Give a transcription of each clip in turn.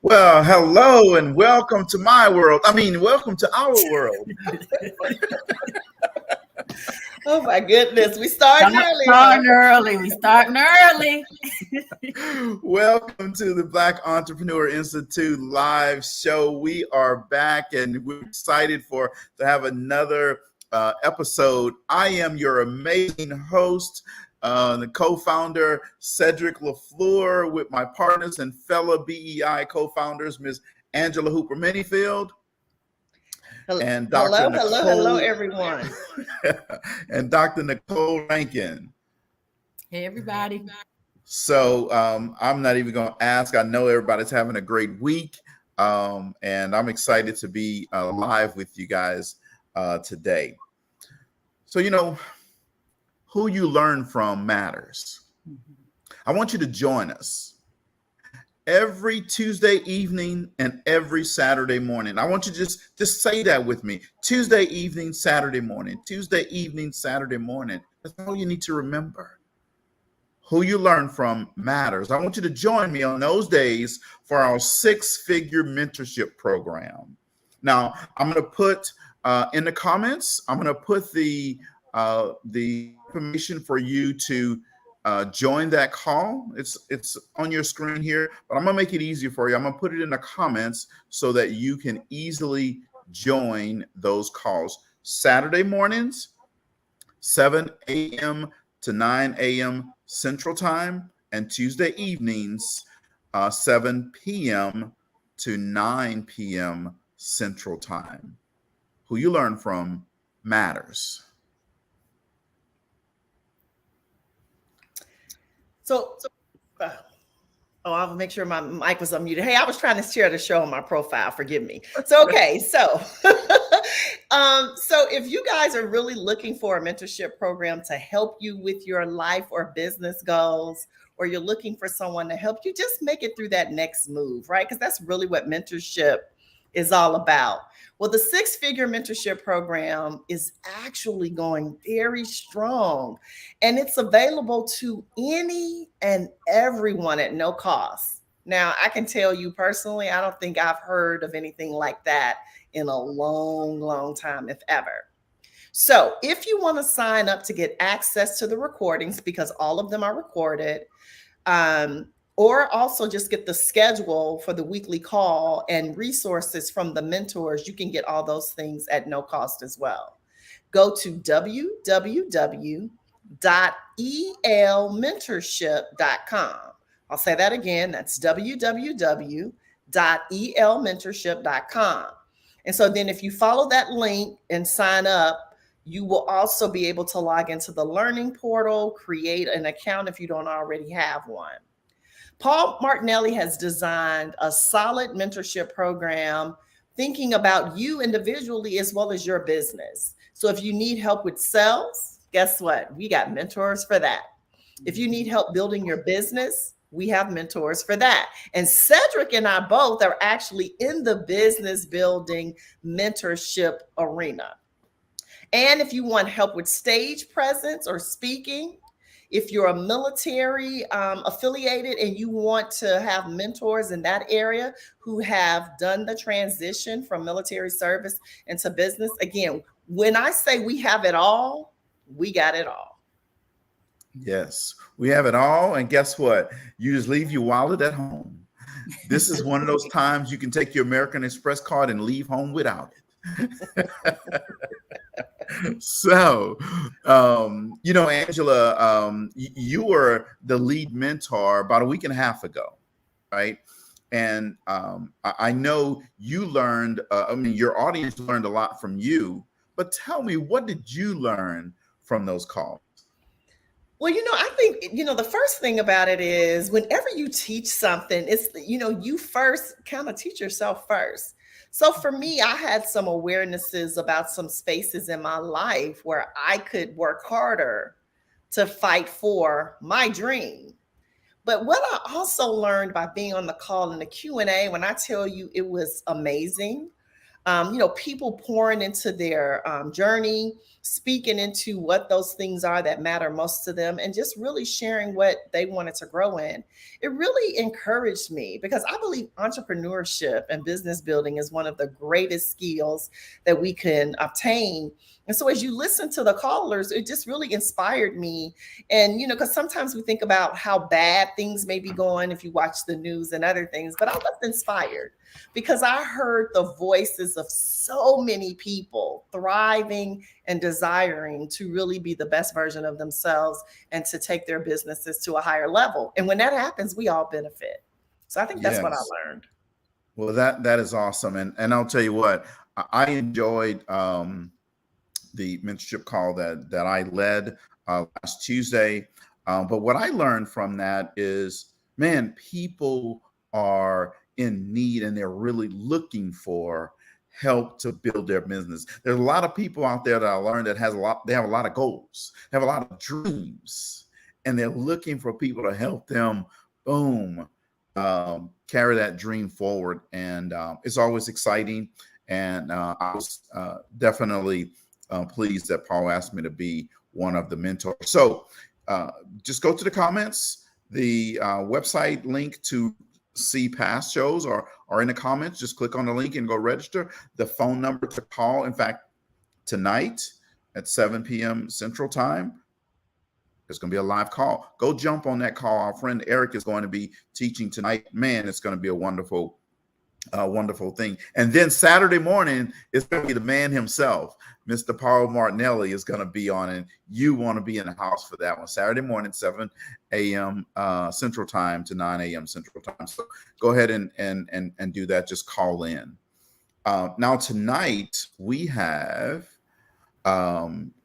Well, hello and welcome to my world. Welcome to our world. Oh my goodness, we starting early. We starting early. Welcome to the Black Entrepreneur Institute live show. We are back and we're excited to have another episode. I am your amazing host, the co-founder Cedric LaFleur, with my partners and fellow BEI co-founders, Ms. Angela Hooper Minifield. And Dr. Hello, everyone. And Dr. Nicole Rankin. Hey, everybody. So I'm not even going to ask. I know everybody's having a great week, and I'm excited to be live with you guys today. So, who you learn from matters. I want you to join us every Tuesday evening and every Saturday morning. I want you to just say that with me. Tuesday evening, Saturday morning. Tuesday evening, Saturday morning. That's all you need to remember. Who you learn from matters. I want you to join me on those days for our 6-figure mentorship program. Now, I'm going to put in the comments, I'm going to put the information for you to join that call. It's on your screen here, but I'm gonna make it easier for you. I'm gonna put it in the comments so that you can easily join those calls. Saturday mornings, 7 a.m. to 9 a.m. Central Time, and Tuesday evenings, 7 p.m. to 9 p.m. Central Time. Who you learn from matters. I'll make sure my mic was unmuted. Hey, I was trying to share the show on my profile. Forgive me. So if you guys are really looking for a mentorship program to help you with your life or business goals, or you're looking for someone to help you just make it through that next move, right? Because that's really what mentorship is all about. Well, the 6-figure mentorship program is actually going very strong, and it's available to any and everyone at no cost. Now, I can tell you personally, I don't think I've heard of anything like that in a long, long time, if ever. So if you want to sign up to get access to the recordings, because all of them are recorded, or also just get the schedule for the weekly call and resources from the mentors, you can get all those things at no cost as well. Go to www.elmentorship.com. I'll say that again. That's www.elmentorship.com. And so then if you follow that link and sign up, you will also be able to log into the learning portal, create an account if you don't already have one. Paul Martinelli has designed a solid mentorship program thinking about you individually as well as your business. So if you need help with sales, guess what? We got mentors for that. If you need help building your business, we have mentors for that. And Cedric and I both are actually in the business building mentorship arena. And if you want help with stage presence or speaking, if you're a military affiliated and you want to have mentors in that area who have done the transition from military service into business, again, when I say we have it all, we got it all. Yes, we have it all. And guess what? You just leave your wallet at home. This is one of those times you can take your American Express card and leave home without it. So, Angela, you were the lead mentor about a week and a half ago, right? And I know you learned, your audience learned a lot from you, but tell me, what did you learn from those calls? Well, I think, the first thing about it is whenever you teach something, it's, you first kind of teach yourself first. So for me, I had some awarenesses about some spaces in my life where I could work harder to fight for my dream. But what I also learned by being on the call in the Q&A, when I tell you it was amazing, people pouring into their journey, speaking into what those things are that matter most to them, and just really sharing what they wanted to grow in. It really encouraged me because I believe entrepreneurship and business building is one of the greatest skills that we can obtain. And so as you listen to the callers, it just really inspired me. And, because sometimes we think about how bad things may be going if you watch the news and other things, but I was inspired because I heard the voices of so many people thriving and desiring to really be the best version of themselves and to take their businesses to a higher level. And when that happens, we all benefit. So I think that's what I learned. Well, that is awesome. And I'll tell you what, I enjoyed the mentorship call that I led last Tuesday. But what I learned from that is, man, people are in need and they're really looking for help to build their business. There's a lot of people out there that I learned that they have a lot of goals, have a lot of dreams, and they're looking for people to help them, carry that dream forward. And it's always exciting. And I was definitely pleased that Paul asked me to be one of the mentors. So just go to the comments. The website link to see past shows are in the comments. Just click on the link and go register. The phone number to call, in fact, tonight at 7 p.m. Central Time, there's going to be a live call. Go jump on that call. Our friend Eric is going to be teaching tonight. Man, it's going to be a wonderful thing. And then Saturday morning, it's going to be the man himself, Mr. Paul Martinelli, is going to be on, and you want to be in the house for that one. Saturday morning, 7 a.m. Central Time to 9 a.m. Central Time. So go ahead and do that. Just call in. Now tonight we have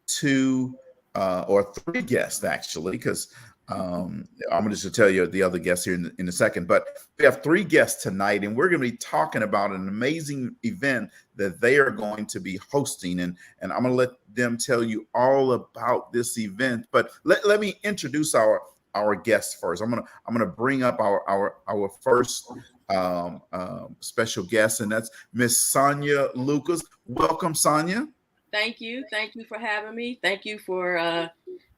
two or three guests actually, because I'm going to tell you the other guests here in a second, but we have three guests tonight, and we're going to be talking about an amazing event that they are going to be hosting, and I'm going to let them tell you all about this event. But let me introduce our guests first. I'm going to bring up our first special guest, and that's Miss Sonya Lucas. Welcome, Sonya. Thank you for having me. Thank you for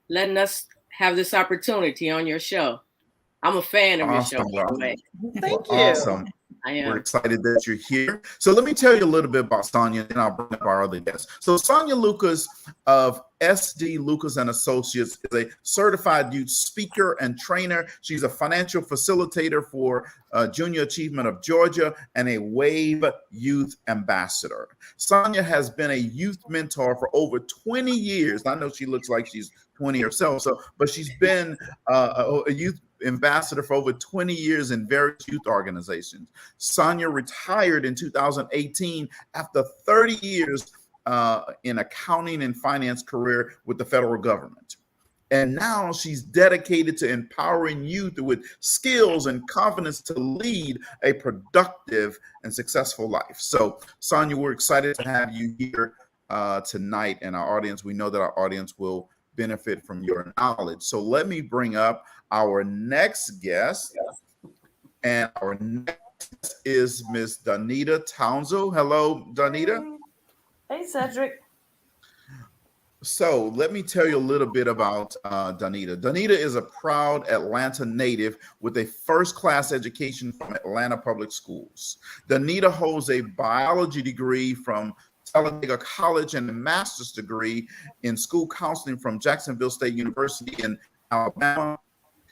letting us have this opportunity on your show. I'm a fan of your show. Thank you. Awesome. I am. We're excited that you're here. So let me tell you a little bit about Sonya, and then I'll bring up our other guests. So Sonya Lucas of SD Lucas and Associates is a certified youth speaker and trainer. She's a financial facilitator for Junior Achievement of Georgia and a WAVE Youth Ambassador. Sonya has been a youth mentor for over 20 years. I know she looks like she's 20 herself, but she's been a youth ambassador for over 20 years in various youth organizations. Sonya retired in 2018 after 30 years in accounting and finance career with the federal government. And now she's dedicated to empowering youth with skills and confidence to lead a productive and successful life. So, Sonya, we're excited to have you here tonight, and our audience. We know that our audience will benefit from your knowledge. So let me bring up our next guest. And our next guest is Miss Danita Tonzo. Hello, Danita. Hey, Cedric. So let me tell you a little bit about Danita. Danita is a proud Atlanta native with a first-class education from Atlanta Public Schools. Danita holds a biology degree from Talladega College and a master's degree in school counseling from Jacksonville State University in Alabama.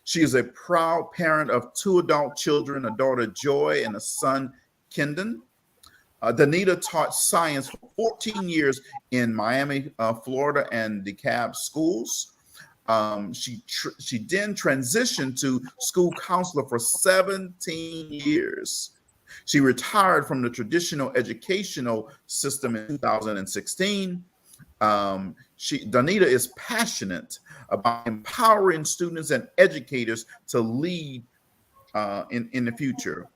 She is a proud parent of two adult children, a daughter Joy and a son Kendon. Danita taught science for 14 years in Miami, Florida, and DeKalb schools. She then transitioned to school counselor for 17 years. She retired from the traditional educational system in 2016. Danita is passionate about empowering students and educators to lead in the future.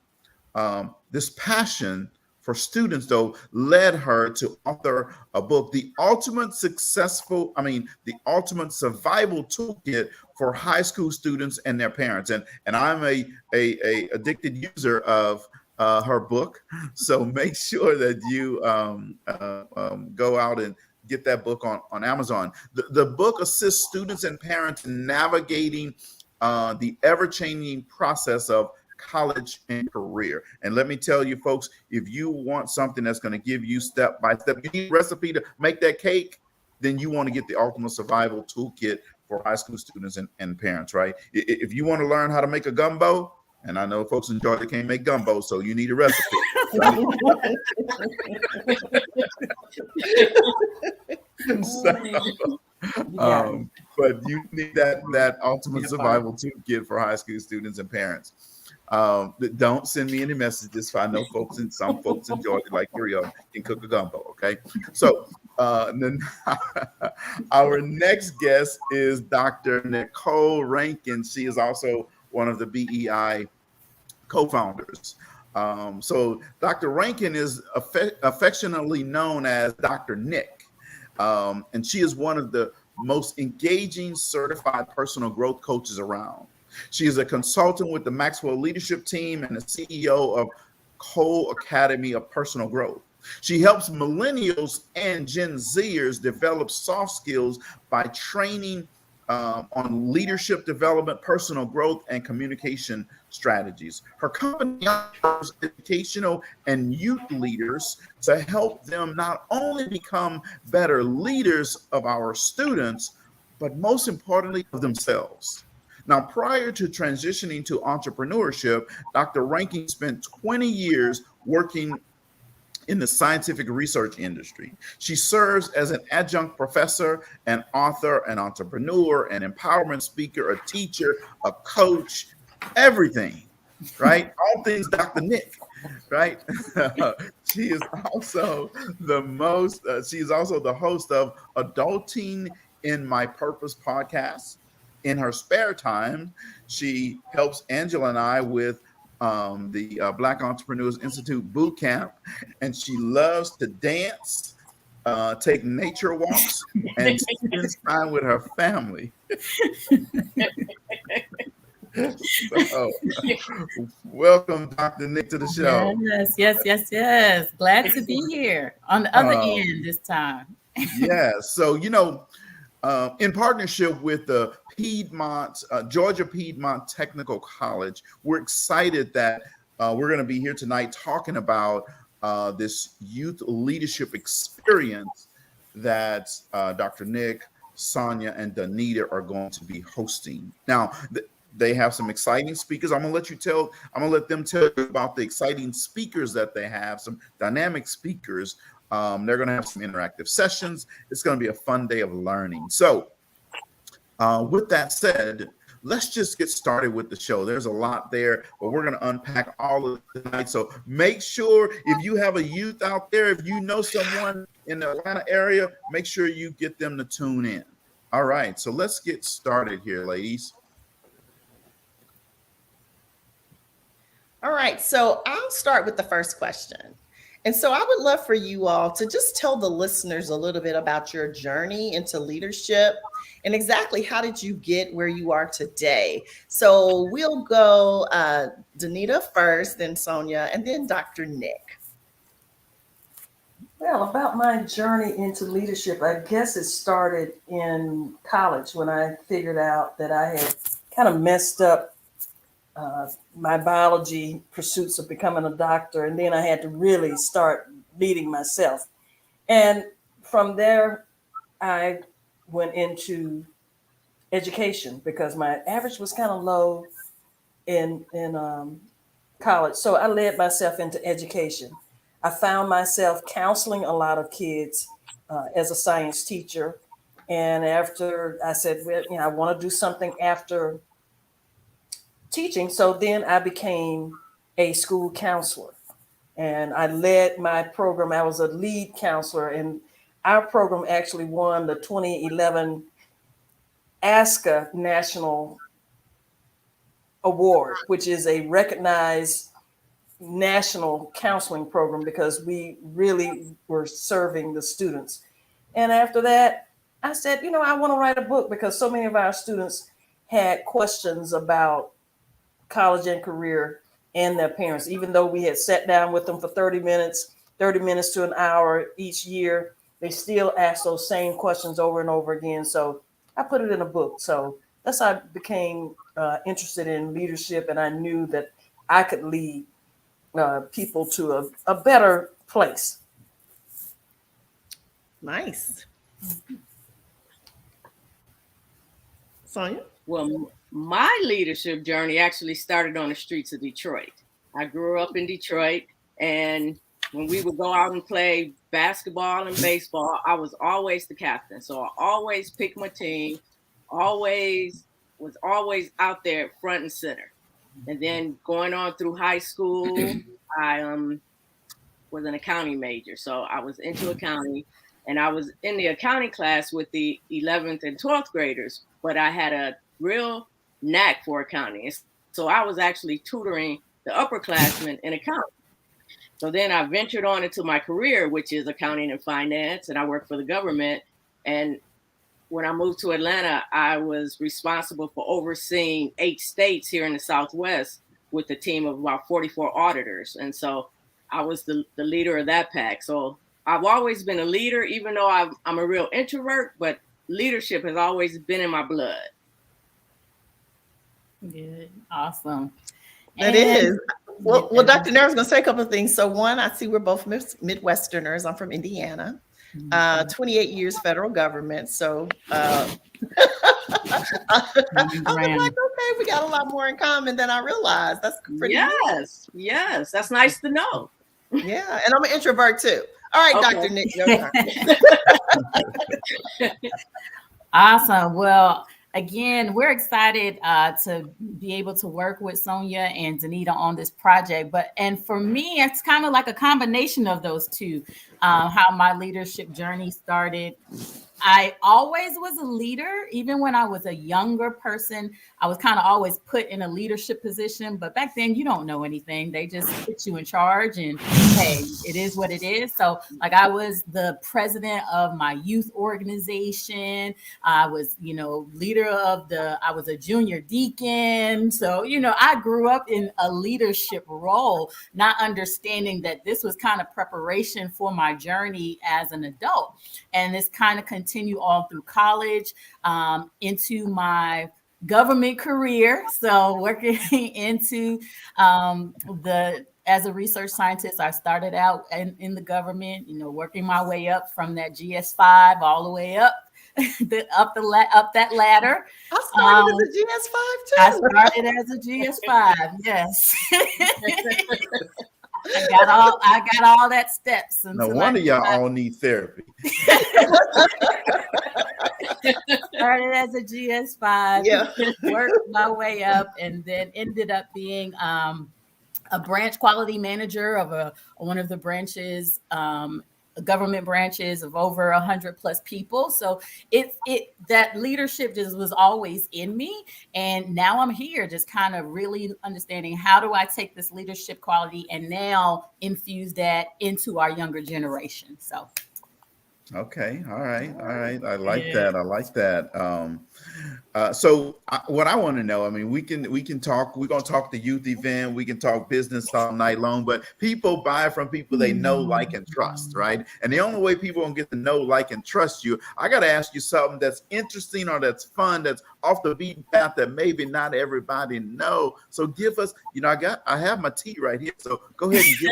This passion for students, though, led her to author a book, The Ultimate Survival Toolkit for High School Students and Their Parents. And I'm a addicted user of her book. So make sure that you go out and get that book on Amazon. The book assists students and parents in navigating the ever-changing process of college and career. And let me tell you, folks, if you want something that's going to give you step by step, you need a recipe to make that cake, then you want to get the Ultimate Survival Toolkit for high school students and parents, right? If you want to learn how to make a gumbo, and I know folks in Georgia can't make gumbo, so you need a recipe. Right? But you need that Ultimate Survival Toolkit for high school students and parents. Don't send me any messages. I know some folks in Georgia, like Rio, can cook a gumbo. Okay, so then our next guest is Dr. Nicole Rankin. She is also one of the BEI co-founders. So Dr. Rankin is affectionately known as Dr. Nick, and she is one of the most engaging certified personal growth coaches around. She is a consultant with the Maxwell Leadership Team and the CEO of Cole Academy of Personal Growth. She helps millennials and Gen Zers develop soft skills by training on leadership development, personal growth, and communication strategies. Her company offers educational and youth leaders to help them not only become better leaders of our students, but most importantly, of themselves. Now, prior to transitioning to entrepreneurship, Dr. Rankin spent 20 years working in the scientific research industry. She serves as an adjunct professor, an author, an entrepreneur, an empowerment speaker, a teacher, a coach, everything, right? All things Dr. Nick, right? She is also the host of Adulting in My Purpose podcast. In her spare time, she helps Angela and I with the Black Entrepreneurs Institute boot camp, and she loves to dance, take nature walks, and spend time with her family. So, welcome, Dr. Nick, to the show. Yes. Glad to be here on the other end this time. Yeah. So, in partnership with the Georgia Piedmont Technical College, we're excited that we're going to be here tonight talking about this youth leadership experience that Dr. Nick, Sonya, and Danita are going to be hosting. Now, they have some exciting speakers. I'm gonna let them tell you about the exciting speakers that they have, some dynamic speakers. They're going to have some interactive sessions. It's going to be a fun day of learning. So with that said, let's just get started with the show. There's a lot there, but we're going to unpack all of it tonight. So make sure if you have a youth out there, if you know someone in the Atlanta area, make sure you get them to tune in. All right, so let's get started here, ladies. All right, so I'll start with the first question. And so I would love for you all to just tell the listeners a little bit about your journey into leadership and exactly how did you get where you are today. So we'll go Danita first, then Sonya, and then Dr. Nick. Well, about my journey into leadership, I guess it started in college when I figured out that I had kind of messed up my biology pursuits of becoming a doctor. And then I had to really start leading myself. And from there, I went into education because my average was kind of low in college. So I led myself into education. I found myself counseling a lot of kids as a science teacher. And after I said, well, I want to do something after teaching. So then I became a school counselor and I led my program. I was a lead counselor, and our program actually won the 2011 ASCA National Award, which is a recognized national counseling program because we really were serving the students. And after that, I said, I want to write a book because so many of our students had questions about college and career, and their parents. Even though we had sat down with them for 30 minutes to an hour each year, they still ask those same questions over and over again. So I put it in a book. So that's how I became interested in leadership, and I knew that I could lead people to a better place. Nice. Sonya? Well, my leadership journey actually started on the streets of Detroit. I grew up in Detroit, and when we would go out and play basketball and baseball, I was always the captain. So I always picked my team, was always out there front and center. And then going on through high school, I was an accounting major. So I was into accounting, and I was in the accounting class with the 11th and 12th graders, but I had a real knack for accounting. So I was actually tutoring the upperclassmen in accounting. So then I ventured on into my career, which is accounting and finance, and I worked for the government. And when I moved to Atlanta, I was responsible for overseeing 8 states here in the Southwest with a team of about 44 auditors. And so I was the leader of that pack. So I've always been a leader, even though I'm a real introvert, but leadership has always been in my blood. Good. Awesome. That is. Well, Dr. Nair was going to say a couple of things. So one, I see we're both Midwesterners. I'm from Indiana. 28 years federal government. So I was like, okay, we got a lot more in common than I realized. That's pretty Yes, neat. Yes. That's nice to know. Yeah. And I'm an introvert too. All right, okay. Dr. Nick, your turn. Awesome. Well, again, we're excited to be able to work with Sonya and Danita on this project. And for me, it's kind of like a combination of those two, how my leadership journey started. I always was a leader. Even when I was a younger person, I was kind of always put in a leadership position. But back then, you don't know anything. They just put you in charge and, hey, it is what it is. So like I was the president of my youth organization. I was, leader of I was a junior deacon. So, I grew up in a leadership role, not understanding that this was kind of preparation for my journey as an adult. And this kind of continue all through college, into my government career. So working into as a research scientist, I started out in the government, working my way up from that GS5 all the way up. Up that ladder. I started as a GS5 too. I started as a GS5. Yes. I got all that steps. No wonder y'all all need therapy. Started as a GS5, yeah. Worked my way up, and then ended up being a branch quality manager of one of the branches, government branches of over 100 plus people. So that leadership just was always in me. And now I'm here just kind of really understanding how do I take this leadership quality and now infuse that into our younger generation. So. Okay. All right. I like that. So what I want to know, I mean, we can talk, we're going to talk the youth event. We can talk business all night long, but people buy from people they know, like, and trust, right? And the only way people don't get to know, like, and trust you, I got to ask you something that's interesting or that's fun, that's off the beaten path that maybe not everybody know. So give us, I have my tea right here. So go ahead and give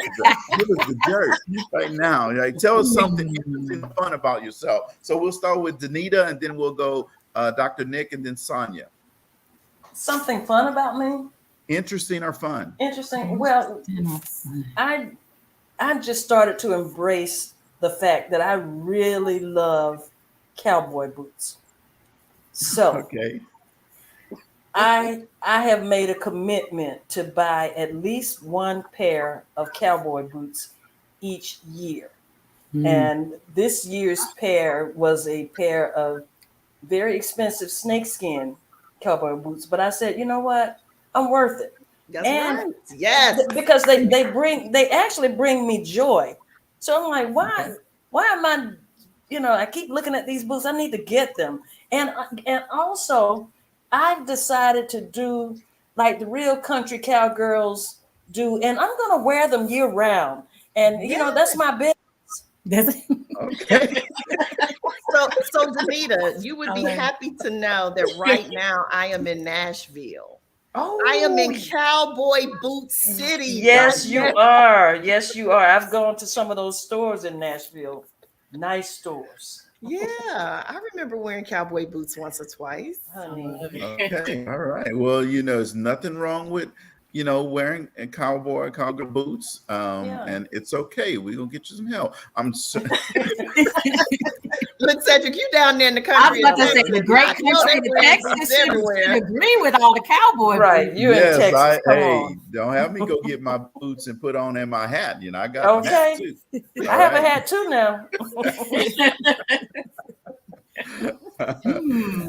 us the dirt right now. Like, tell us something interesting and fun about yourself. So we'll start with Danita, and then we'll go Dr. Nick, and then Sonya. Something fun about me? Interesting or fun? Interesting. Well, I just started to embrace the fact that I really love cowboy boots. So okay. I have made a commitment to buy at least one pair of cowboy boots each year. And this year's pair was a pair of very expensive snakeskin cowboy boots. But I said, you know what? I'm worth it. That's right. Yes. Because they actually bring me joy. So I'm like, why am I, I keep looking at these boots. I need to get them. And also I've decided to do like the real country cowgirls do, and I'm going to wear them year round. And, you know, that's my business. Okay. So Danita, you would be happy to know that right now I am in Nashville. Oh, I am in Cowboy Boot City. Yes, you are. Yes, you are. I've gone to some of those stores in Nashville. Nice stores. Yeah, I remember wearing cowboy boots once or twice. Honey. Okay. All right. Well, you know, there's nothing wrong with, you know, wearing a cowboy boots. And it's okay. We're gonna get you some help. Look, Cedric, you down there in the country. I was about to say the great country of Texas should agree with all the cowboy right. boots. You in Texas. Hey, don't have me go get my boots and put on in my hat. You know, I got a hat too. I have a hat too now.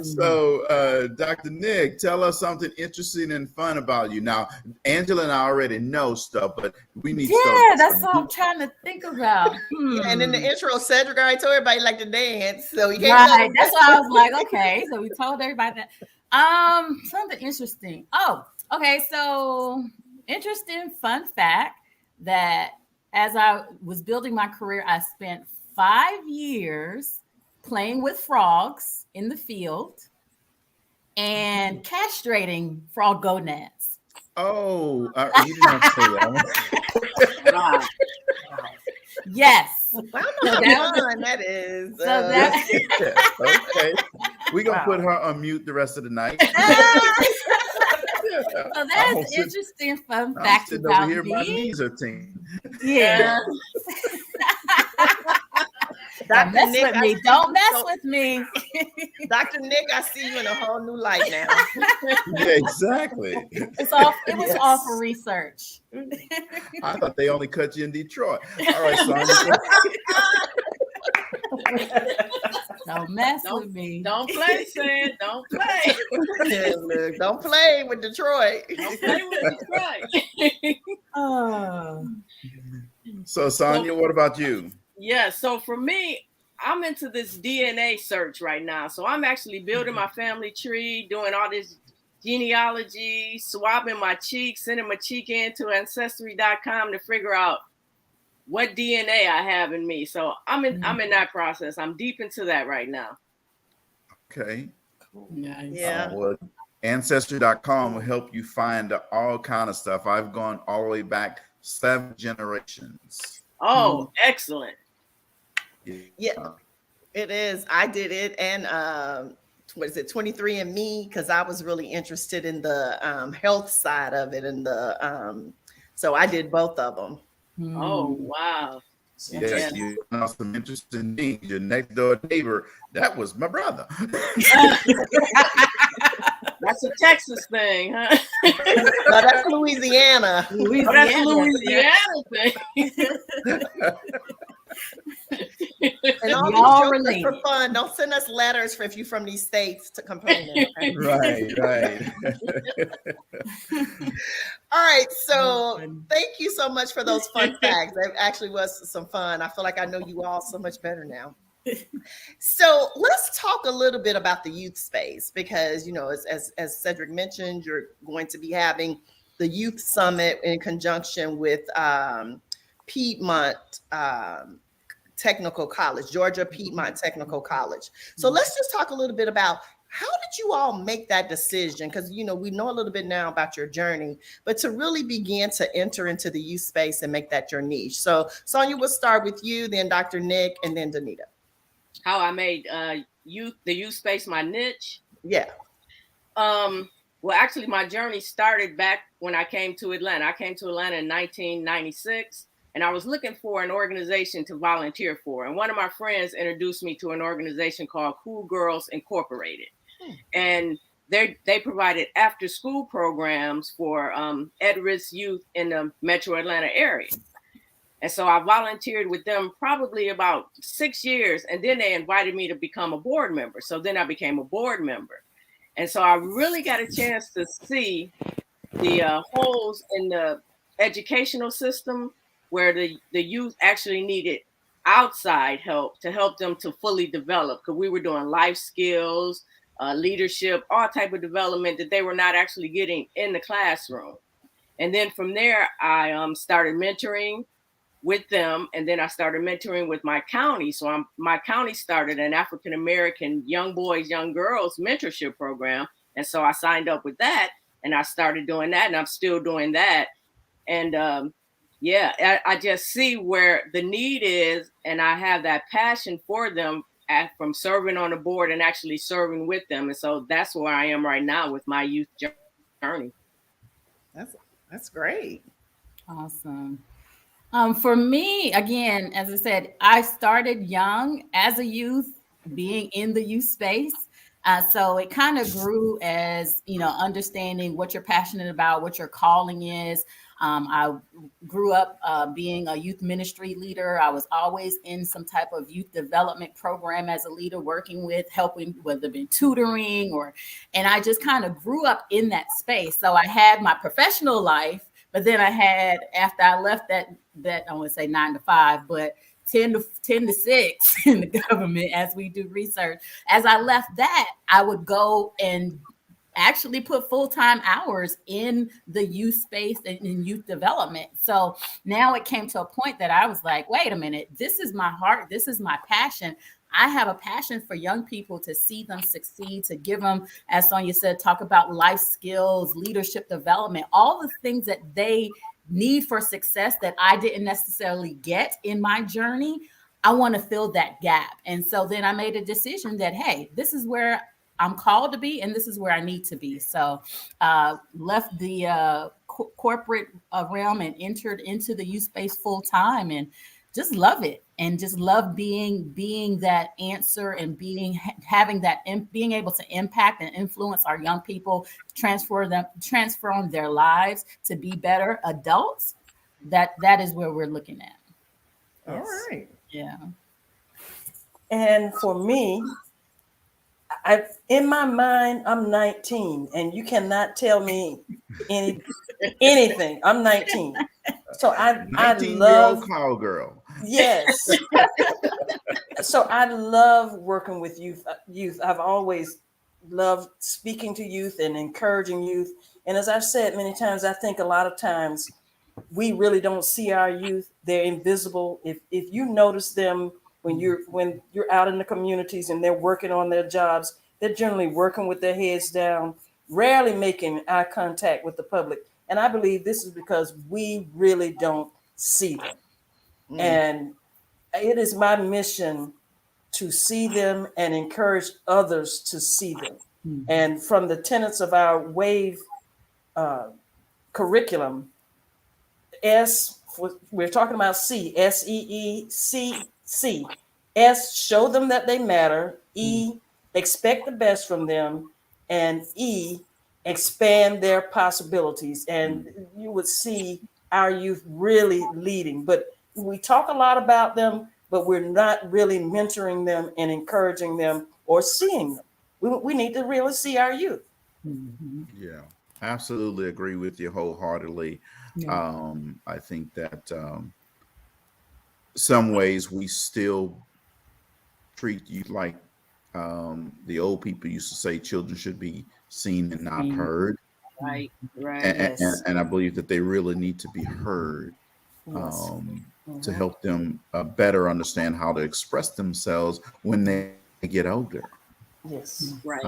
So, Dr. Nick, tell us something interesting and fun about you. Now, Angela and I already know stuff, but we need stuff. Yeah, that's what I'm trying to think about. Yeah, and in the intro, Cedric already told everybody like to dance, so you can't. Right, that's why I was like, okay. So we told everybody that. Something interesting. Oh, okay. So interesting fun fact that as I was building my career, I spent 5 years playing with frogs in the field and castrating frog gonads. Oh, you didn't have to say that. Wow. I Yes. don't know how fun that is. So that okay. We're going to put her on mute the rest of the night. So that is interesting fun fact I'm about over here, me. my knees are tingling. Yeah. Don't mess with me. Don't mess with me. Dr. Nick, I see you in a whole new light now. Yeah, exactly. It was all for research. I thought they only cut you in Detroit. All right, Sonya. Don't mess with me. Don't play, Sam. Don't play. Look, don't play with Detroit. Don't play with Detroit. Oh. So, Sonya, what about you? Yeah, so for me, I'm into this DNA search right now. So I'm actually building my family tree, doing all this genealogy, swabbing my cheek, sending my cheek in to ancestry.com to figure out what DNA I have in me. So I'm in that process. I'm deep into that right now. Okay. Cool. Nice. Yeah. Well, ancestry.com will help you find all kind of stuff. I've gone all the way back 7 generations. Oh, excellent. Yeah, it is. I did it, and what is it, 23andMe? Because I was really interested in the health side of it, and the so I did both of them. Oh, wow. Yes, you know some interesting things. Your next door neighbor, that was my brother. That's a Texas thing, huh? No, that's Louisiana. Oh, that's a Louisiana thing. And all Y'all these jokes are for fun. Don't send us letters for if you're from these states to complain. Okay? Right. All right. So thank you so much for those fun facts. That actually was some fun. I feel like I know you all so much better now. So let's talk a little bit about the youth space, because, you know, as Cedric mentioned, you're going to be having the Youth Summit in conjunction with Piedmont Technical College, Georgia Piedmont Technical College. So let's just talk a little bit about how did you all make that decision? Because, you know, we know a little bit now about your journey, but to really begin to enter into the youth space and make that your niche. So Sonya, we'll start with you, then Dr. Nick, and then Danita. How I made the youth space my niche? Yeah. Well, actually, my journey started back when I came to Atlanta. I came to Atlanta in 1996, and I was looking for an organization to volunteer for. And one of my friends introduced me to an organization called Cool Girls Incorporated. And they provided after-school programs for at-risk youth in the metro Atlanta area. And so I volunteered with them probably about 6 years, and then they invited me to become a board member. So then I became a board member. And so I really got a chance to see the holes in the educational system where the youth actually needed outside help to help them to fully develop, because we were doing life skills, leadership, all type of development that they were not actually getting in the classroom. And then from there, I started mentoring with them, and then I started mentoring with my county. So my county started an African American young boys, young girls mentorship program, and so I signed up with that, and I started doing that, and I'm still doing that. And yeah, I just see where the need is, and I have that passion for them from serving on the board and actually serving with them, and so that's where I am right now with my youth journey. That's great. Awesome. For me, again, as I said, I started young as a youth, being in the youth space. So it kind of grew as, understanding what you're passionate about, what your calling is. I grew up being a youth ministry leader. I was always in some type of youth development program as a leader, working with, helping, whether it be tutoring and I just kind of grew up in that space. So I had my professional life, but then I had, after I left that I want to say 9 to 5, but 10 to 6 in the government as we do research. As I left that, I would go and actually put full-time hours in the youth space and in youth development. So now it came to a point that I was like, wait a minute, this is my heart. This is my passion. I have a passion for young people, to see them succeed, to give them, as Sonya said, talk about life skills, leadership development, all the things that they need for success that I didn't necessarily get in my journey. I want to fill that gap. And so then I made a decision that, hey, this is where I'm called to be, and this is where I need to be. So left the corporate realm and entered into the youth space full time, and just love it, and just love being that answer, and being able to impact and influence our young people, transform their lives to be better adults. That is where we're looking at. All right. Yeah. And for me, in my mind, I'm 19, and you cannot tell me anything. I'm 19. So I 19-year-old cowgirl. Yes. So I love working with youth. I've always loved speaking to youth and encouraging youth. And as I've said many times, I think a lot of times we really don't see our youth. They're invisible. If you notice them when you're out in the communities and they're working on their jobs, they're generally working with their heads down, rarely making eye contact with the public. And I believe this is because we really don't see them. And it is my mission to see them and encourage others to see them. And from the tenets of our WAVE curriculum, we're talking about C, SEECC. S, show them that they matter. E, expect the best from them. And E, expand their possibilities. And you would see our youth really leading. But we talk a lot about them, but we're not really mentoring them and encouraging them or seeing them. We need to really see our youth. Yeah, absolutely agree with you wholeheartedly. Yeah. I think that some ways we still treat you like the old people used to say, children should be seen and not heard. Right. And I believe that they really need to be heard to help them better understand how to express themselves when they get older. Yes. Right.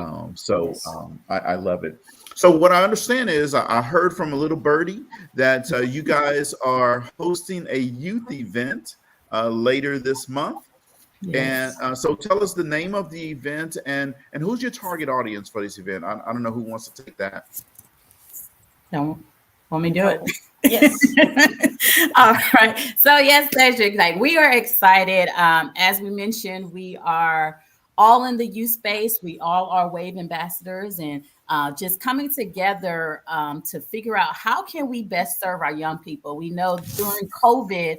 I love it. So what I understand is I heard from a little birdie that you guys are hosting a youth event later this month. Yes. And so tell us the name of the event and who's your target audience for this event. I don't know who wants to take that. Don't want me to do it? Yes. All right. So yes, Cedric, we are excited. As we mentioned, we are all in the youth space. We all are WAVE ambassadors, and just coming together to figure out how can we best serve our young people. We know during COVID,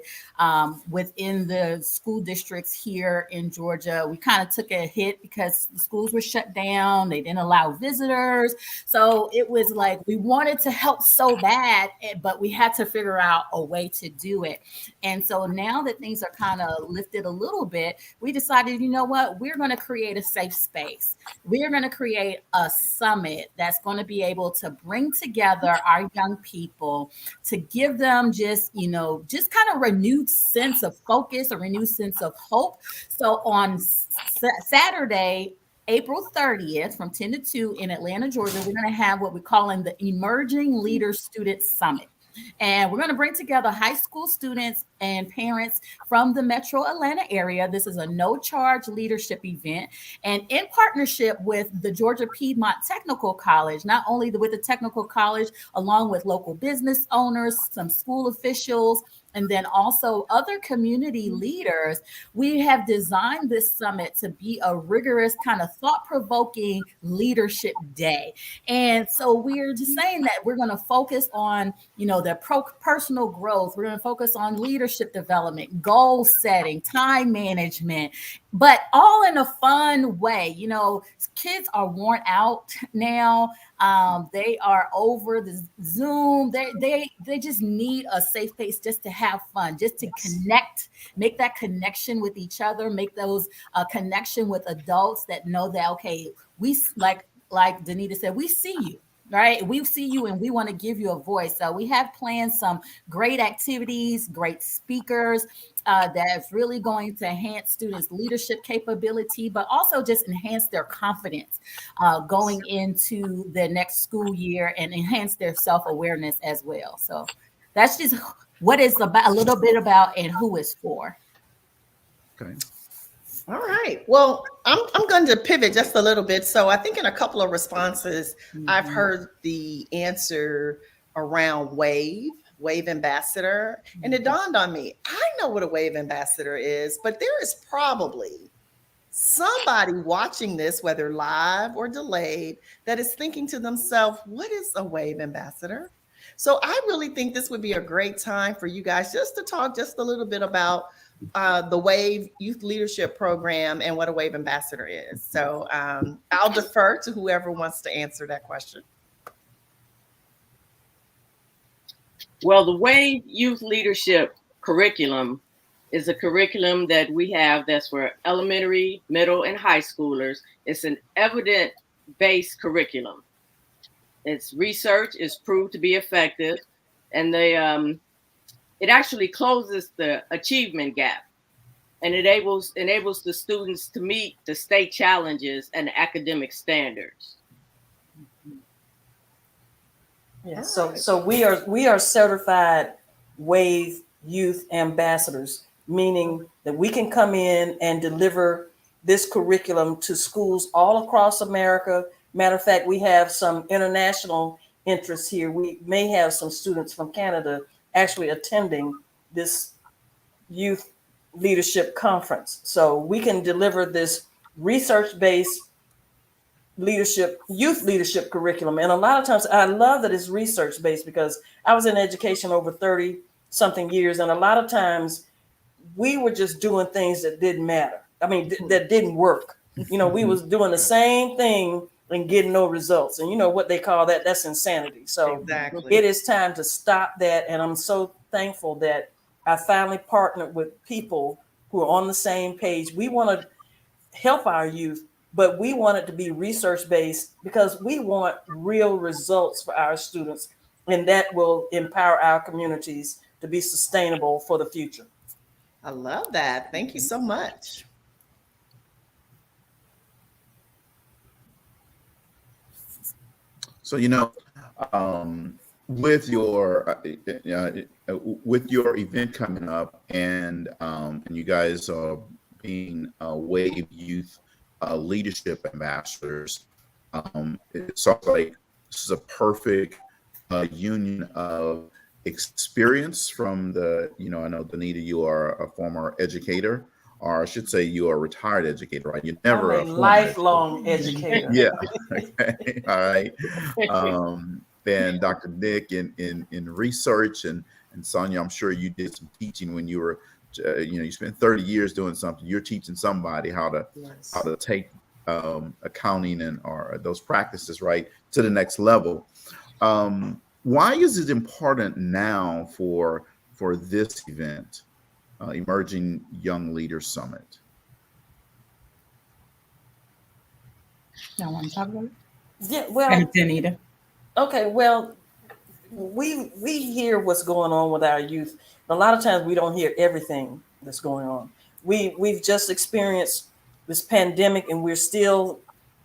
within the school districts here in Georgia, we kind of took a hit because the schools were shut down. They didn't allow visitors. So it was like we wanted to help so bad, but we had to figure out a way to do it. And so now that things are kind of lifted a little bit, we decided, you know what, we're going to create a safe space. We're going to create a summit summit that's going to be able to bring together our young people to give them just kind of renewed sense of focus, a renewed sense of hope. So on Saturday, April 30th from 10 to 2 in Atlanta, Georgia, we're going to have what we call in the Emerging Leader Student Summit. And we're going to bring together high school students and parents from the metro Atlanta area. This is a no-charge leadership event. And in partnership with the Georgia Piedmont Technical College, not only with the technical college, along with local business owners, some school officials, and then also other community leaders, we have designed this summit to be a rigorous kind of thought-provoking leadership day. And so we're just saying that we're going to focus on, their personal growth. We're going to focus on leadership development, goal setting, time management, but all in a fun way. Kids are worn out now. They are over the Zoom. They just need a safe place just to have fun, just to connect, make that connection with each other, make those connection with adults that know that, okay, we like Danita said, we see you. Right. We see you and we want to give you a voice. So we have planned some great activities, great speakers that's really going to enhance students' leadership capability, but also just enhance their confidence going into the next school year and enhance their self-awareness as well. So that's just what it's about, a little bit about, and who it's for. Okay. All right. Well, I'm going to pivot just a little bit. So I think in a couple of responses, I've heard the answer around wave ambassador. And it dawned on me, I know what a wave ambassador is, but there is probably somebody watching this, whether live or delayed, that is thinking to themselves, what is a wave ambassador? So I really think this would be a great time for you guys just to talk just a little bit about the WAVE Youth Leadership Program and what a WAVE ambassador is. So I'll defer to whoever wants to answer that question. Well, the WAVE Youth Leadership Curriculum is a curriculum that we have that's for elementary, middle, and high schoolers. It's an evidence-based curriculum. Its research is proved to be effective, and it actually closes the achievement gap and enables the students to meet the state challenges and academic standards. Yeah, so we are certified WAVE youth ambassadors, meaning that we can come in and deliver this curriculum to schools all across America. Matter of fact, we have some international interests here. We may have some students from Canada actually attending this youth leadership conference. So we can deliver this research-based youth leadership curriculum. And a lot of times I love that it's research-based because I was in education over 30 something years. And a lot of times we were just doing things that didn't matter. I mean, that didn't work. We was doing the same thing and getting no results. And you know what they call that? That's insanity. So exactly. It is time to stop that. And I'm so thankful that I finally partnered with people who are on the same page. We want to help our youth, but we want it to be research-based because we want real results for our students. And that will empower our communities to be sustainable for the future. I love that. Thank you so much. So, with your event coming up and you guys are being WAVE Youth Leadership Ambassadors, it sounds like this is a perfect union of experience from I know, Danita, you are a former educator, or I should say you are a retired educator, right? You're never I'm a lifelong educator. Yeah. Okay. All right. And Dr. Nick in research and Sonya, I'm sure you did some teaching when you were, you spent 30 years doing something. You're teaching somebody how to take accounting or those practices right to the next level. Why is it important now for this event, Emerging Young Leaders Summit? Y'all want to talk about it? Yeah, well, Danita. okay, well, we hear what's going on with our youth. A lot of times we don't hear everything that's going on. We've just experienced this pandemic and we're still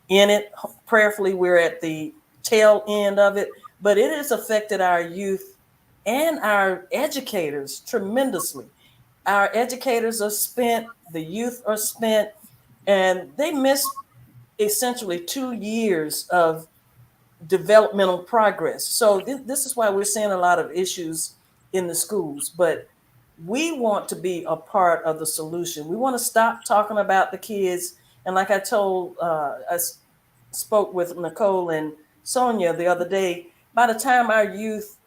in it. Prayerfully, we're at the tail end of it, but it has affected our youth and our educators tremendously. Our educators are spent, the youth are spent, and they missed essentially 2 years of developmental progress. So this is why we're seeing a lot of issues in the schools. But we want to be a part of the solution. We want to stop talking about the kids. And like I told, spoke with Nicole and Sonya the other day. By the time our youth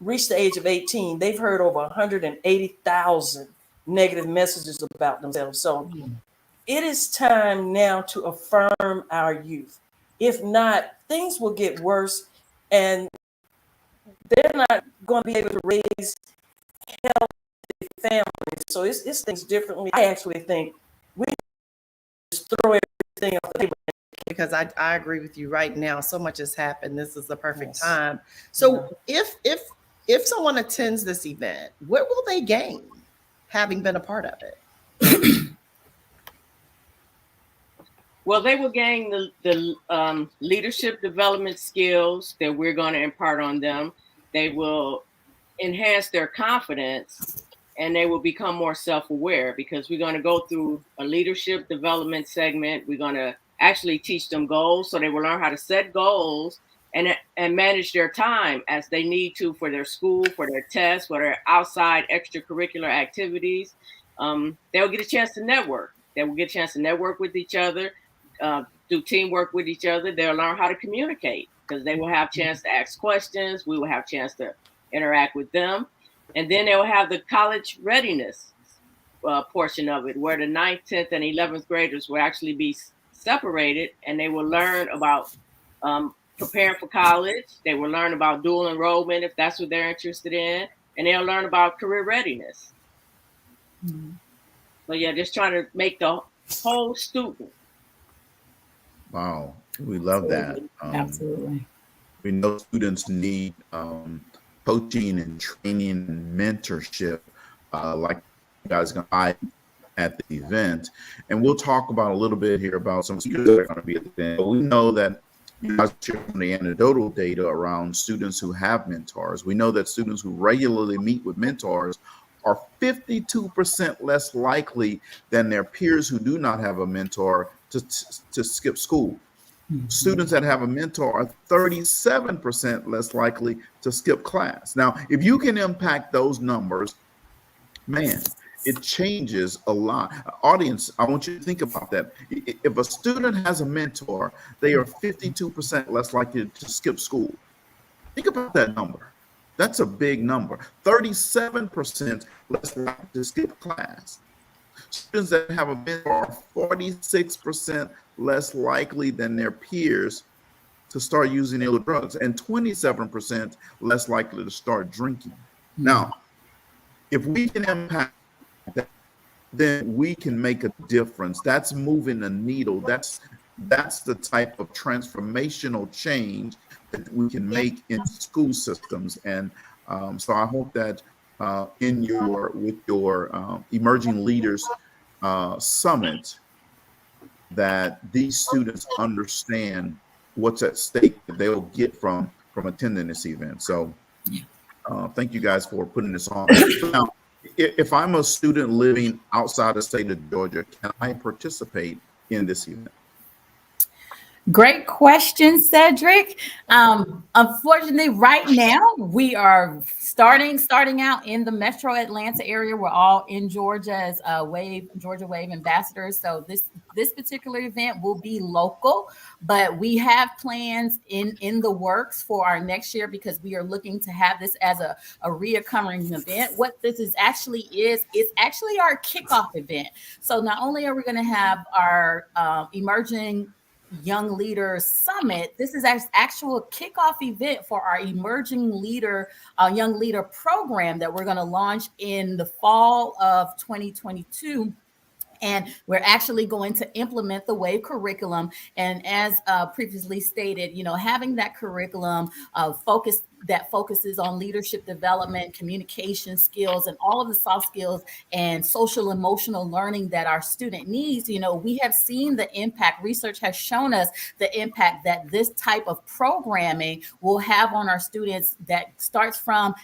reach the age of 18, they've heard over 180,000 negative messages about themselves. So it is time now to affirm our youth. If not, things will get worse and they're not going to be able to raise healthy families. So it's things differently. I actually think we just throw everything off the table. Because I agree with you right now. So much has happened. This is the perfect time. So if someone attends this event, what will they gain having been a part of it? Well, they will gain the leadership development skills that we're going to impart on them. They will enhance their confidence and they will become more self-aware because we're going to go through a leadership development segment. We're going to actually teach them goals so they will learn how to set goals and manage their time as they need to for their school, for their tests, for their outside extracurricular activities. They'll get a chance to network. They will get a chance to network with each other, do teamwork with each other. They'll learn how to communicate because they will have a chance to ask questions. We will have a chance to interact with them. And then they will have the college readiness portion of it, where the 9th, 10th, and 11th graders will actually be separated and they will learn about preparing for college. They will learn about dual enrollment if that's what they're interested in. And they'll learn about career readiness. Mm-hmm. So yeah, just trying to make the whole student. Wow, we love that. Absolutely. We know students need coaching and training and mentorship, like you guys are going to at the event. And we'll talk about a little bit here about some students that are going to be at the event. But we know that you guys share from the anecdotal data around students who have mentors. We know that students who regularly meet with mentors are 52% less likely than their peers who do not have a mentor to skip school. Mm-hmm. Students that have a mentor are 37% less likely to skip class. Now, if you can impact those numbers, man, it changes a lot. Audience, I want you to think about that. If a student has a mentor, they are 52% less likely to skip school. Think about that number. That's a big number. 37% less likely to skip class. Students that have a mentor are 46% less likely than their peers to start using illegal drugs and 27% less likely to start drinking. Mm-hmm. Now, if we can impact that, then we can make a difference. That's moving the needle. That's the type of transformational change that we can make in school systems. And so I hope that with your Emerging Leaders Summit, that these students understand what's at stake that they'll get from attending this event. So thank you guys for putting this on. Now, if I'm a student living outside the state of Georgia, can I participate in this event? Great question, Cedric. Unfortunately, right now we are starting out in the Metro Atlanta area. We're all in Georgia as Georgia Wave ambassadors. So this particular event will be local, but we have plans in the works for our next year because we are looking to have this as a reoccurring event. What this is actually it's actually our kickoff event. So not only are we going to have our Emerging Young Leaders Summit, this is an actual kickoff event for our Emerging Young Leader program that we're going to launch in the fall of 2022. And we're actually going to implement the WAVE curriculum. And as previously stated, having that curriculum focuses on leadership development, communication skills, and all of the soft skills and social emotional learning that our student needs. We have seen the impact. Research has shown us the impact that this type of programming will have on our students, that starts from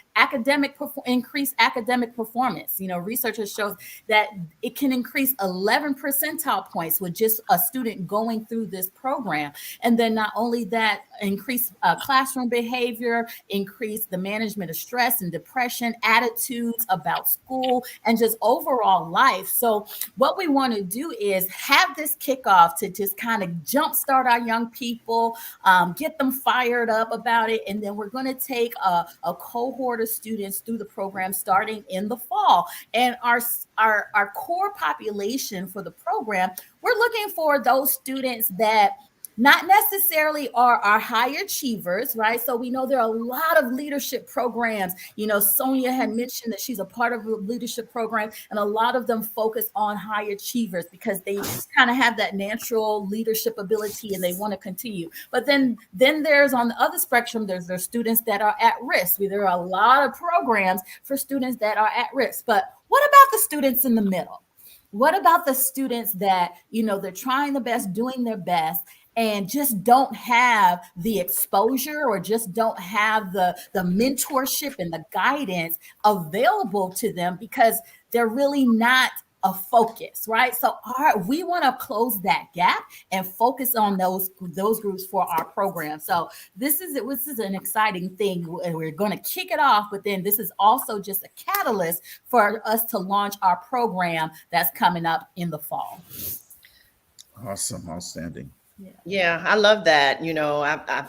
increased academic performance. Research has shown that it can increase 11 percentile points with just a student going through this program. And then not only that, increase classroom behavior, increase the management of stress and depression, attitudes about school, and just overall life. So what we want to do is have this kickoff to just kind of jumpstart our young people, get them fired up about it. And then we're going to take a cohort of students through the program starting in the fall. And our core population for the program, we're looking for those students that not necessarily are our high achievers, right? So we know there are a lot of leadership programs. Sonya had mentioned that she's a part of a leadership program, and a lot of them focus on high achievers because they kind of have that natural leadership ability and they want to continue. But then there's, on the other spectrum, there's students that are at risk. There are a lot of programs for students that are at risk. But what about the students in the middle? What about the students that, they're trying the best, doing their best, and just don't have the exposure or just don't have the mentorship and the guidance available to them because they're really not a focus, right? So we want to close that gap and focus on those groups for our program. So this is an exciting thing. We're going to kick it off, but then this is also just a catalyst for us to launch our program that's coming up in the fall. Awesome. Outstanding. Yeah, I love that.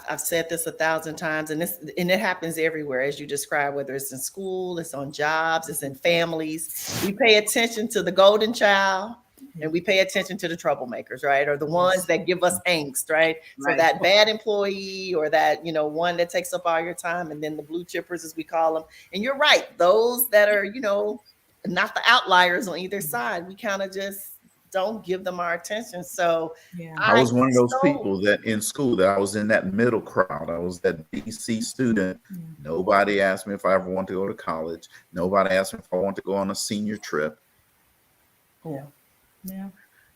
I've said this 1,000 times, and it happens everywhere, as you describe, whether it's in school, it's on jobs, it's in families. We pay attention to the golden child, and we pay attention to the troublemakers, right? Or the ones that give us angst, right? So that bad employee, or that, one that takes up all your time, and then the blue chippers, as we call them. And you're right, those that are, not the outliers on either side, we kind of just don't give them our attention. So I was one of those people that in school, that I was in that middle crowd. I was that BC student. Nobody asked me if I ever want to go to college. Nobody asked me if I want to go on a senior trip.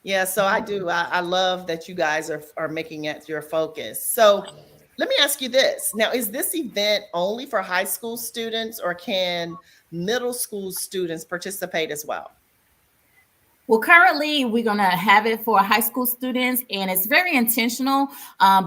Yeah. So I do. I love that you guys are making it your focus. So let me ask you this. Now, is this event only for high school students, or can middle school students participate as well? Well, currently we're going to have it for high school students, and it's very intentional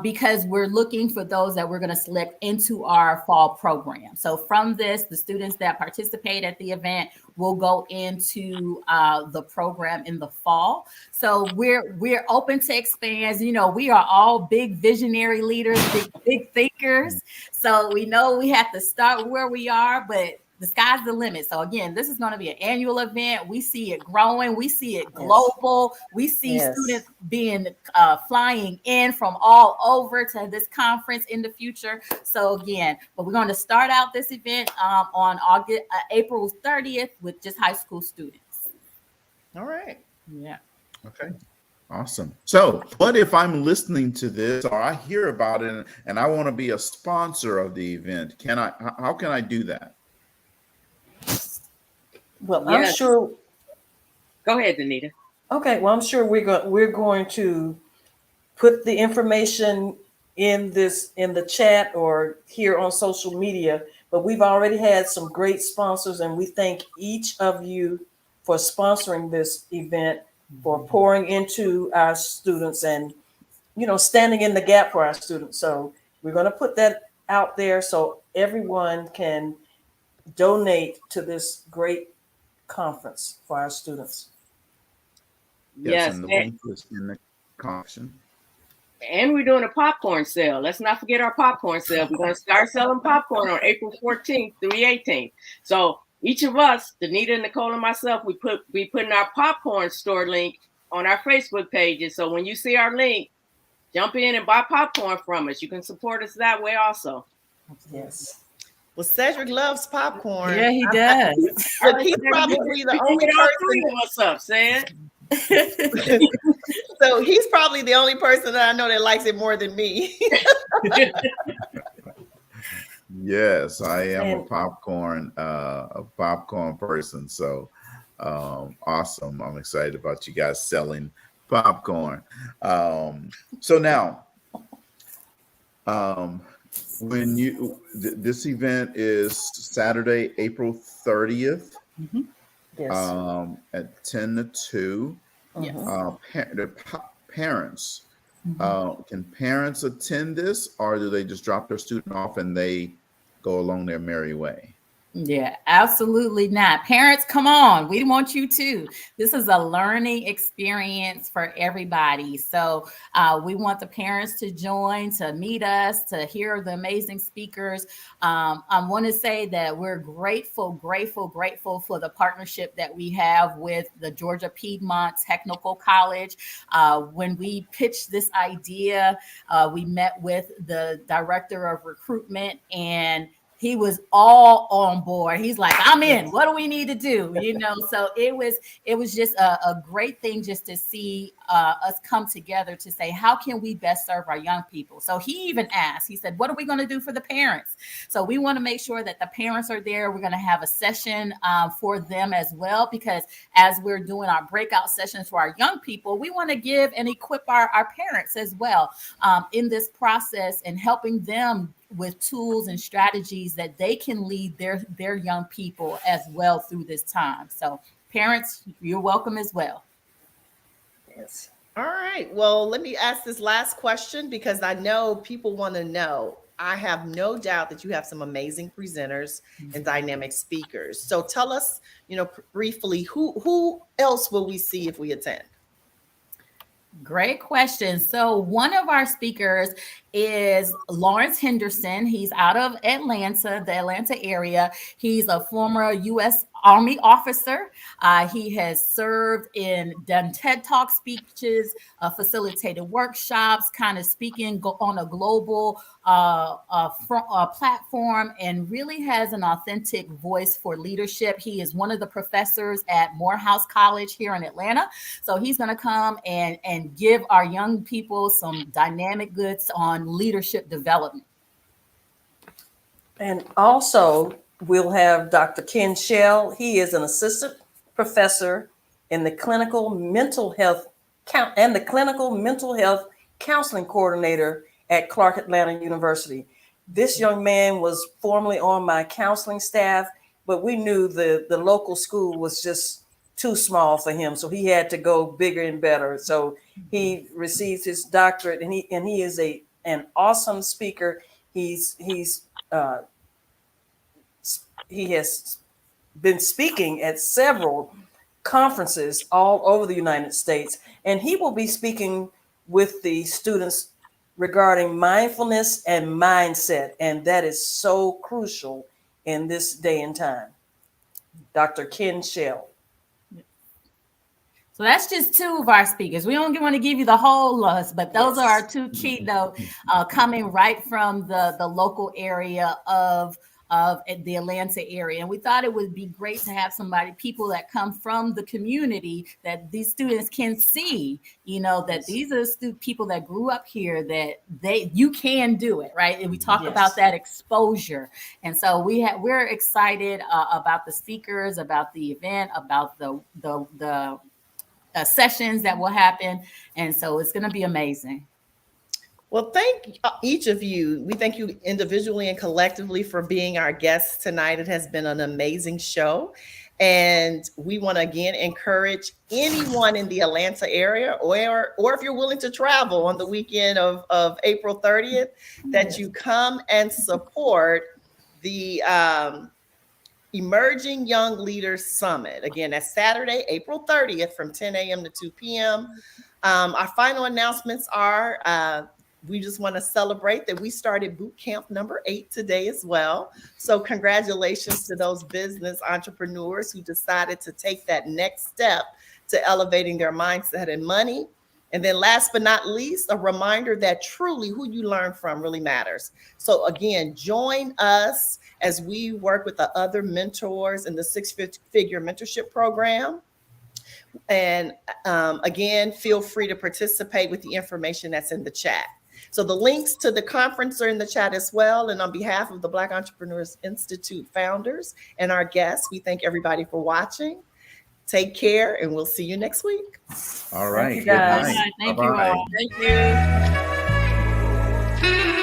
because we're looking for those that we're going to select into our fall program. So from this, the students that participate at the event will go into the program in the fall. So we're open to expand. We are all big visionary leaders, big thinkers. So we know we have to start where we are, but the sky's the limit. So again, this is going to be an annual event. We see it growing. We see it global. We see students being flying in from all over to this conference in the future. So again, but we're going to start out this event on April 30th with just high school students. All right. Yeah. Okay. Awesome. So what if I'm listening to this, or I hear about it and I want to be a sponsor of the event? How can I do that? Well, I'm sure. Go ahead, Danita. Okay. Well, I'm sure we're going to put the information in the chat or here on social media. But we've already had some great sponsors, and we thank each of you for sponsoring this event, for pouring into our students, and standing in the gap for our students. So we're going to put that out there so everyone can donate to this great conference for our students. Yes, and the link is in the caption. And we're doing a popcorn sale. Let's not forget our popcorn sale. We're going to start selling popcorn on April 14th through the 18th. So each of us, Danita, Nicole, and myself, we putting our popcorn store link on our Facebook pages. So when you see our link, jump in and buy popcorn from us. You can support us that way also. Yes. Well, Cedric loves popcorn. Yeah, he does. He's probably the only person. What's up, Ced? So he's probably the only person that I know that likes it more than me. Yes, I am And- a popcorn person. So awesome. I'm excited about you guys selling popcorn. So now, when this event is Saturday, April 30th, Yes. at 10 to 2. Yes. Parents, can parents attend this, or do they just drop their student off and they go along their merry way? Yeah, absolutely not. Parents, come on. We want you too. This is a learning experience for everybody. So we want the parents to join, to meet us, to hear the amazing speakers. I want to say that we're grateful for the partnership that we have with the Georgia Piedmont Technical College. When we pitched this idea, we met with the director of recruitment, and he was all on board. He's like, I'm in. What do we need to do? So it was just a great thing just to see us come together to say, how can we best serve our young people? So he even asked, he said, what are we going to do for the parents? So we want to make sure that the parents are there. We're going to have a session for them as well, because as we're doing our breakout sessions for our young people, we want to give and equip our parents as well in this process, and helping them with tools and strategies that they can lead their young people as well through this time. So parents, you're welcome as well. Yes. All right. Well, let me ask this last question, because I know people want to know. I have no doubt that you have some amazing presenters and dynamic speakers. So tell us, briefly, who else will we see if we attend? Great question. So one of our speakers is Lawrence Henderson. He's out of Atlanta, the Atlanta area. He's a former U.S. Army officer. He has served done TED Talk speeches, facilitated workshops, kind of speaking on a global platform, and really has an authentic voice for leadership. He is one of the professors at Morehouse College here in Atlanta. So he's going to come and give our young people some dynamic goods on leadership development. And also, we'll have Dr. Ken Shell. He is an assistant professor in the clinical mental health counseling coordinator at Clark Atlanta University. This young man was formerly on my counseling staff, but we knew the local school was just too small for him, so he had to go bigger and better. So he received his doctorate, and he is an awesome speaker. He has been speaking at several conferences all over the United States, and he will be speaking with the students regarding mindfulness and mindset, and that is so crucial in this day and time. Dr. Ken Shell. So that's just two of our speakers. We don't want to give you the whole list, but those are our two keynote coming right from the local area of the Atlanta area. And we thought it would be great to have people that come from the community, that these students can see, that these are people that grew up here, that you can do it, right? And we talk about that exposure. And so we're excited about the speakers, about the event, about the sessions that will happen. And so it's going to be amazing. Well, thank each of you. We thank you individually and collectively for being our guests tonight. It has been an amazing show. And we want to again encourage anyone in the Atlanta area, or if you're willing to travel on the weekend of April 30th, that you come and support the Emerging Young Leaders Summit. Again, that's Saturday, April 30th from 10 a.m. to 2 p.m. Our final announcements are we just want to celebrate that we started boot camp number 8 today as well. So congratulations to those business entrepreneurs who decided to take that next step to elevating their mindset and money. And then last but not least, a reminder that truly who you learn from really matters. So again, join us as we work with the other mentors in the 6-figure mentorship program. And again, feel free to participate with the information that's in the chat. So the links to the conference are in the chat as well. And on behalf of the Black Entrepreneurs Institute founders and our guests, we thank everybody for watching. Take care, and we'll see you next week. All right. Thank you, guys. Good night. Thank Bye-bye. you all. Thank you.